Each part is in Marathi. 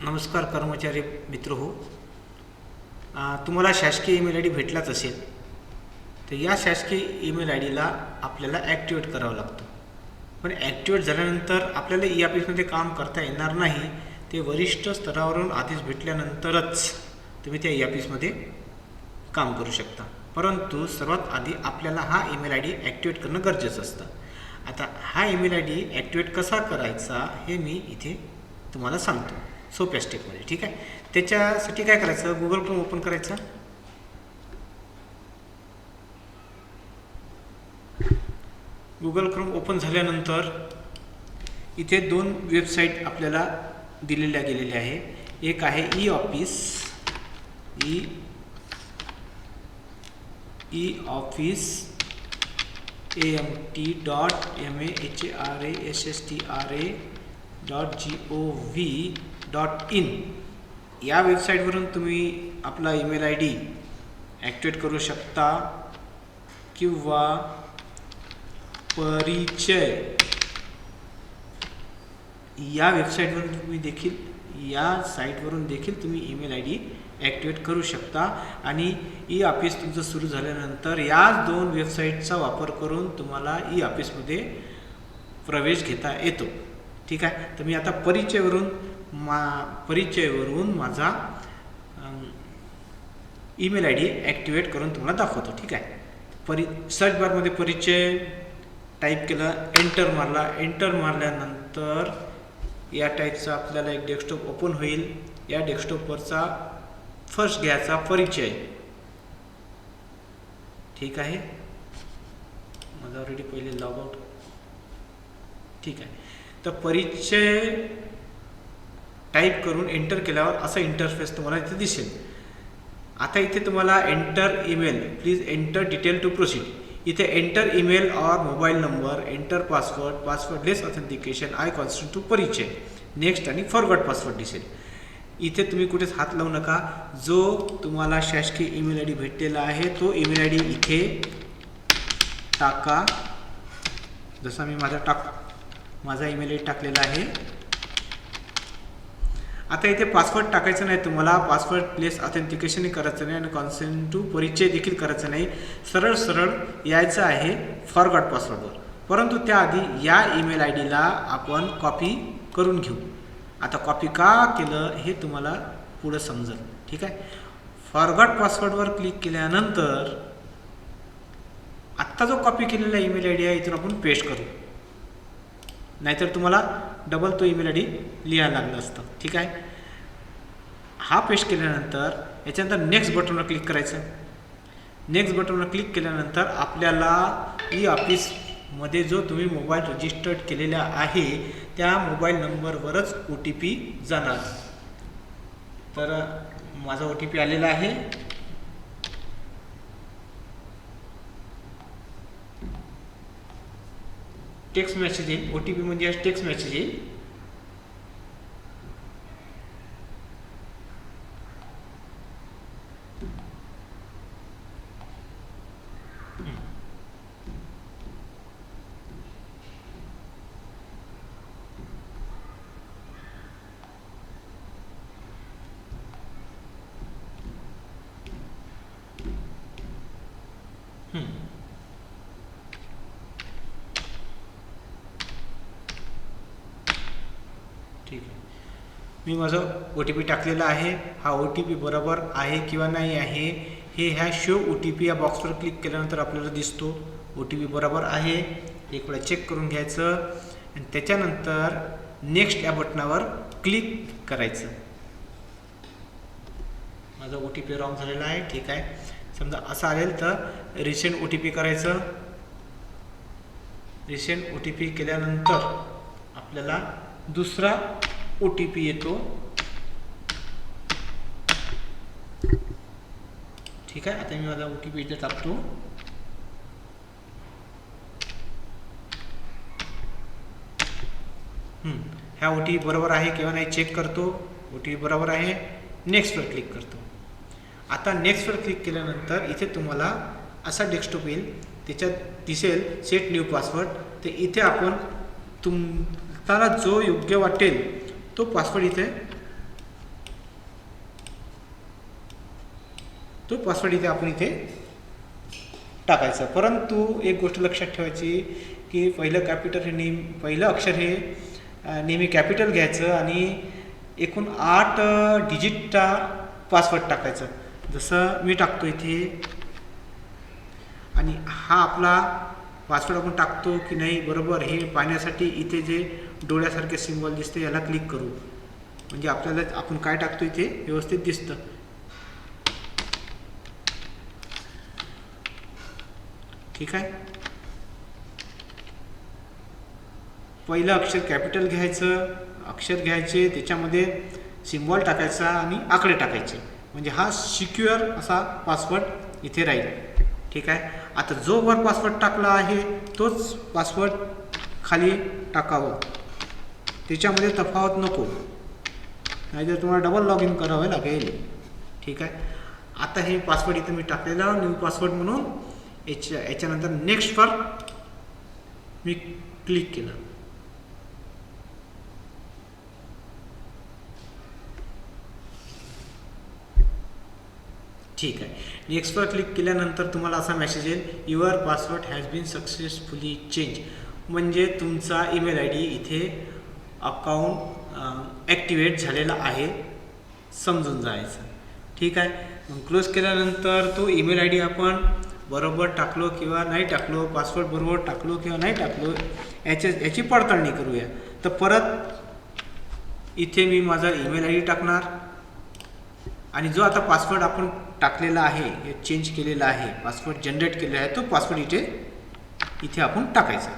नमस्कार कर्मचारी मित्र हो. तुम्हाला शासकीय ईमेल आय डी भेटलाच असेल. तर या शासकीय ईमेल आय डीला आपल्याला ॲक्टिवेट करावं लागतं. पण ॲक्टिवेट झाल्यानंतर आपल्याला ई ऑफिसमध्ये काम करता येणार नाही. ते वरिष्ठ स्तरावरून आदेश भेटल्यानंतरच तुम्ही त्या ई ऑफिसमध्ये काम करू शकता. परंतु सर्वात आधी आपल्याला हा ईमेल आय डी ॲक्टिवेट करणं गरजेचं असतं. आता हा ईमेल आय डी ॲक्टिवेट कसा करायचा हे मी इथे तुम्हाला सांगतो सोप्या स्टेपमध्ये. ठीक आहे. त्याच्यासाठी काय करायचं, गुगल क्रोम ओपन करायचं. गुगल क्रोम ओपन झाल्यानंतर इथे दोन वेबसाईट आपल्याला दिलेल्या गेलेल्या आहे. एक आहे ई ऑफिस amtmahra.gov.in या वेबसाईटवरून तुम्ही आपला ईमेल आय डी ॲक्टिवेट करू शकता. किंवा परिचय या वेबसाईटवरून तुम्ही देखील तुम्ही ईमेल आय डी ॲक्टिवेट करू शकता. आणि ई ऑफिस तुमचं सुरू झाल्यानंतर या दोन वेबसाईटचा वापर करून तुम्हाला ई ऑफिसमध्ये प्रवेश घेता येतो. ठीक आहे. तर मी आता परिचयवरून माझा ईमेल आय डी ॲक्टिवेट करून तुम्हाला दाखवतो. ठीक आहे. सर्च बारमध्ये परिचय टाईप केलं, एंटर मारला. एंटर मारल्यानंतर या टाईपचा आपल्याला एक डेस्कटॉप ओपन होईल. या डेस्कटॉपवरचा फर्स्ट घ्यायचा परिचय. ठीक आहे. माझा ऑलरेडी पहिले लॉग आउट. ठीक आहे. तर परिचय टाईप करून एंटर केल्यावर असा इंटरफेस तुम्हाला इथे दिसेल. आता इथे तुम्हाला enter email, please enter detail to proceed. इथे एंटर ईमेल और mobile number, enter passwordless authentication, I constant to परिचय, नेक्स्ट आणि फॉरगॉट पासवर्ड दिसेल. इथे तुम्ही कुठेच हात लावू नका. जो तुम्हाला शासकीय ईमेल आय डी भेटलेला आहे तो ईमेल आय डी इथे टाका. जसा मी माझा ईमेल आय डी टाकलेला आहे. आता इथे पासवर्ड टाकायचं नाही तुम्हाला. पासवर्ड प्लेस ऑथेंटिकेशनही करायचं नाही आणि कॉन्सेंट टू परिचय देखील करायचं नाही. सरळ यायचं आहे फॉरगॉट पासवर्डवर. परंतु त्याआधी या ईमेल आय डीला आपण कॉपी करून घेऊ. आता कॉपी का केलं हे तुम्हाला पुढं समजेल. ठीक आहे. फॉरगॉट पासवर्डवर क्लिक केल्यानंतर आत्ता जो कॉपी केलेला ईमेल आय डी आहे इथून आपण पेस्ट करू. नाहीतर तुम्हाला डबल तो ईमेल आय डी लिहायला लागलं असतं. ठीक आहे. हा पेस्ट केल्यानंतर याच्यानंतर नेक्स्ट बटनवर क्लिक करायचं. नेक्स्ट बटनवर क्लिक केल्यानंतर आपल्याला ई ऑफिसमध्ये जो तुम्ही मोबाईल रजिस्टर्ड केलेला आहे त्या मोबाईल नंबरवरच OTP जाणार. तर माझा OTP आलेला आहे. टेक्स्ट मेसेज येईल. OTP म्हणजे टेक्स्ट मेसेज येईल. ठीक आहे. मी माझं OTP टाकलेला आहे. हा OTP बरोबर आहे किंवा नाही आहे हे ह्या शो OTP या बॉक्सवर क्लिक केल्यानंतर आपल्याला दिसतो. OTP बरोबर आहे. एक वेळा चेक करून घ्यायचं आणि त्याच्यानंतर नेक्स्ट या बटनावर क्लिक करायचं. माझा OTP रॉंग झालेला आहे. ठीक आहे. समजा असं आलेल तर रिसेंट OTP करायचं. रिसेंट OTP केल्यानंतर आपल्याला दुसरा OTP येतो. ठीक आहे. आता मी माझा OTP इथे टाकतो. ह्या OTP बरोबर आहे किंवा नाही चेक करतो. OTP बरोबर आहे. नेक्स्टवर क्लिक करतो. आता नेक्स्टवर क्लिक केल्यानंतर इथे तुम्हाला असा डेस्कटॉप येईल. त्याच्यात दिसेल सेट न्यू पासवर्ड. तर इथे आपण तुम्हाला जो योग्य वाटेल तो पासवर्ड इथे तो पासवर्ड इथे आपण इथे टाकायचा. परंतु एक गोष्ट लक्षात ठेवायची की पहिलं अक्षर हे नेहमी कॅपिटल घ्यायचं आणि एकूण 8 डिजिटचा पासवर्ड टाकायचा. जसं मी टाकतो इथे, आणि हा आपला पासवर्ड आपण टाकतो की नाही बरोबर हे पाहण्यासाठी इथे जे डोळ्यासारखे सिम्बॉल दिसते याला क्लिक करू, म्हणजे आपल्याला आपण काय टाकतो इथे व्यवस्थित दिसतं. ठीक आहे. पहिलं अक्षर कॅपिटल घ्यायचं, अक्षर घ्यायचे, त्याच्यामध्ये सिम्बॉल टाकायचा आणि आकडे टाकायचे, म्हणजे हा सिक्युअर असा पासवर्ड इथे राहील. ठीक आहे. आता जो वर पासवर्ड टाकला आहे तोच पासवर्ड खाली टाकावं, त्याच्यामध्ये तफावत नको, नाहीतर तुम्हाला डबल लॉग इन करावं लागेल. ठीक आहे. आता हे पासवर्ड इथं मी टाकलेला न्यू पासवर्ड म्हणून, याच्यानंतर नेक्स्टवर मी क्लिक केलं. ठीक आहे. नेक्स्टवर क्लिक केल्यानंतर तुम्हाला असा मेसेज येईल, your password has been successfully change, म्हणजे तुमचा ईमेल आय डी इथे अकाउंट ॲक्टिवेट झालेला आहे समजून जायचं. ठीक आहे. मग क्लोज केल्यानंतर तो ईमेल आय डी आपण बरोबर टाकलो किंवा नाही टाकलो, पासवर्ड बरोबर टाकलो किंवा नाही टाकलो, याची पडताळणी करूया. तर परत इथे मी माझा ईमेल आय डी टाकणार, आणि जो आता पासवर्ड आपण टाकलेला आहे, चेंज केलेला आहे, पासवर्ड जनरेट केलेला आहे, तो पासवर्ड इथे आपण टाकायचा.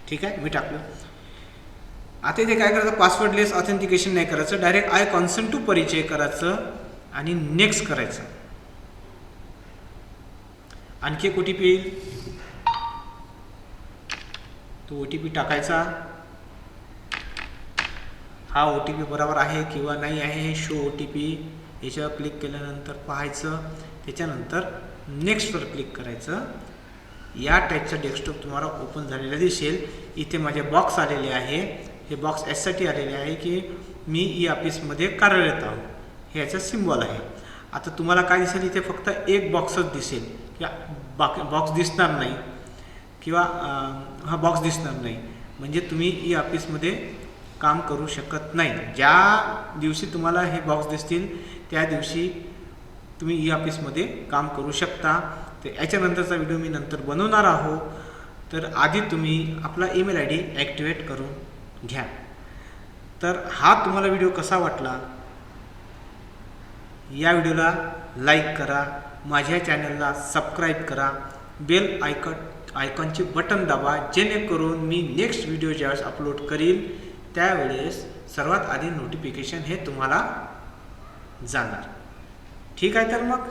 ठीक आहे. मी टाकलं. आता इथे काय करायचं, पासवर्ड लेस ऑथेंटिकेशन नाही करायचं, डायरेक्ट आय कॉन्सेंट टू परिचय करायचं आणि नेक्स्ट करायचं. आणखी एक OTP येईल, तो OTP टाकायचा. हा OTP बरोबर आहे किंवा नाही आहे, शो OTP याच्यावर क्लिक केल्यानंतर पाहायचं, त्याच्यानंतर नेक्स्टवर क्लिक करायचं. या टाईपचा डेस्कटॉप तुम्हाला ओपन झालेला दिसेल. इथे माझे बॉक्स आलेले आहे, हे बॉक्स यासाठी आलेले आहे की मी ई ऑफिसमध्ये कार्यरत आहो, हे याचा सिम्बॉल आहे. आता तुम्हाला काय दिसेल, इथे फक्त एक बॉक्सच दिसेल, किंवा बॉक्स दिसणार नाही, किंवा हा बॉक्स दिसणार नाही, म्हणजे तुम्ही ई ऑफिसमध्ये काम करू शकत नाही. ज्या दिवशी तुम्हाला हे बॉक्स दिसतील त्या दिवशी तुम्ही ई ऑफिसमध्ये काम करू शकता. तर याच्यानंतरचा व्हिडिओ मी नंतर बनवणार आहो. तर आधी तुम्ही आपला ईमेल आय डी ॲक्टिवेट करून घ्या. तर हा तुम्हाला व्हिडिओ कसा वाटला, या व्हिडिओला लाईक करा, माझ्या चॅनलला सबस्क्राईब करा, बेल आयकॉनचे बटन दाबा, जेणेकरून मी नेक्स्ट व्हिडिओ ज्यावेळेस अपलोड करील त्यावेळेस सर्वात आधी नोटिफिकेशन हे तुम्हाला जाणार. ठीक आहे. तर मग